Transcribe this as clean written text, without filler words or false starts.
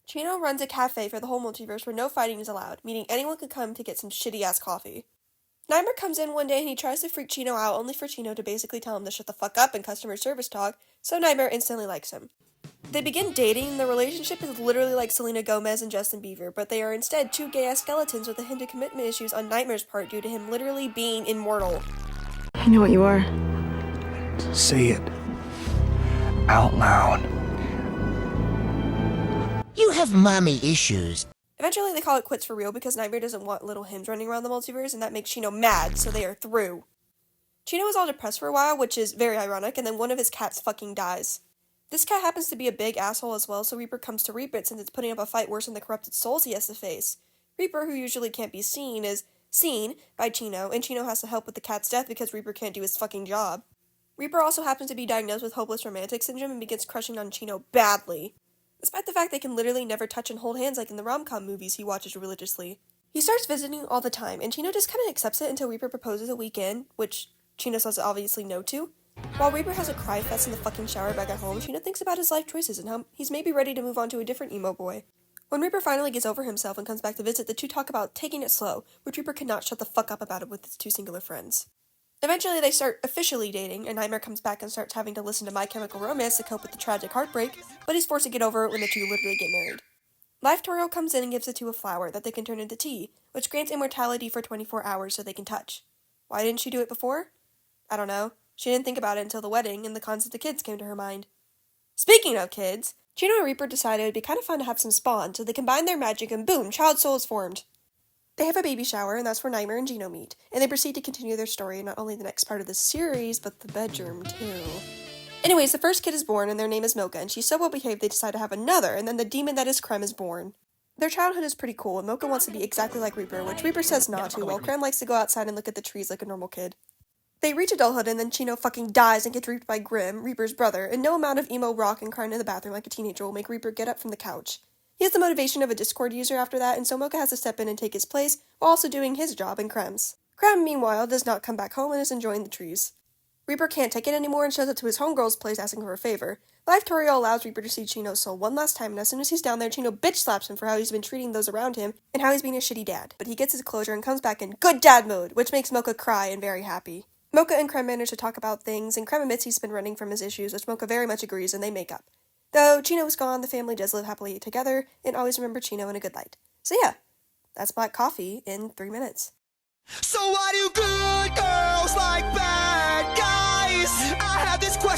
Chino runs a cafe for the whole multiverse where no fighting is allowed, meaning anyone could come to get some shitty-ass coffee. Nightmare comes in one day and he tries to freak Chino out, only for Chino to basically tell him to shut the fuck up in customer service talk, so Nightmare instantly likes him. They begin dating, and the relationship is literally like Selena Gomez and Justin Bieber, but they are instead two gay-ass skeletons with a hint of commitment issues on Nightmare's part due to him literally being immortal. I know what you are. Say it out loud. You have mommy issues. Eventually they call it quits for real because Nightmare doesn't want little hims running around the multiverse, and that makes Chino mad, so they are through. Chino is all depressed for a while, which is very ironic, and then one of his cats fucking dies. This cat happens to be a big asshole as well, so Reaper comes to reap it since it's putting up a fight worse than the corrupted souls he has to face. Reaper, who usually can't be seen, is seen by Chino, and Chino has to help with the cat's death because Reaper can't do his fucking job. Reaper also happens to be diagnosed with hopeless romantic syndrome and begins crushing on Chino badly, despite the fact they can literally never touch and hold hands like in the rom-com movies he watches religiously. He starts visiting all the time, and Chino just kinda accepts it until Reaper proposes a weekend, which Chino says obviously no to. While Reaper has a cry fest in the fucking shower back at home, Chino thinks about his life choices and how he's maybe ready to move on to a different emo boy. When Reaper finally gets over himself and comes back to visit, the two talk about taking it slow, which Reaper cannot shut the fuck up about it with his two singular friends. Eventually they start officially dating, and Nightmare comes back and starts having to listen to My Chemical Romance to cope with the tragic heartbreak, but he's forced to get over it when the two literally get married. Life Toriel comes in and gives the two a flower that they can turn into tea, which grants immortality for 24 hours so they can touch. Why didn't she do it before? I don't know. She didn't think about it until the wedding, and the concept of kids came to her mind. Speaking of kids, Chino and Reaper decided it'd be kind of fun to have some spawn, so they combine their magic and boom, child soul is formed. They have a baby shower, and that's where Nightmare and Gino meet, and they proceed to continue their story in not only the next part of the series, but the bedroom, too. Anyways, the first kid is born, and their name is Mocha, and she's so well behaved they decide to have another, and then the demon that is Creme is born. Their childhood is pretty cool, and Mocha wants to be exactly like Reaper, which Reaper says not to, while Creme likes to go outside and look at the trees like a normal kid. They reach adulthood, and then Chino fucking dies and gets reaped by Grimm, Reaper's brother, and no amount of emo rock and crying in the bathroom like a teenager will make Reaper get up from the couch. He has the motivation of a Discord user after that, and so Mocha has to step in and take his place, while also doing his job in Creme's. Creme, meanwhile, does not come back home and is enjoying the trees. Reaper can't take it anymore and shows up to his homegirl's place asking for a favor. Life Toriel allows Reaper to see Chino's soul one last time, and as soon as he's down there, Chino bitch slaps him for how he's been treating those around him, and how he's being a shitty dad. But he gets his closure and comes back in good dad mode, which makes Mocha cry and very happy. Mocha and Creme manage to talk about things, and Creme admits he's been running from his issues, which Mocha very much agrees, and they make up. Though Chino is gone, the family does live happily together, and always remember Chino in a good light. So yeah, that's Black Coffee in 3 minutes. So why do good girls like bad guys? I have this question.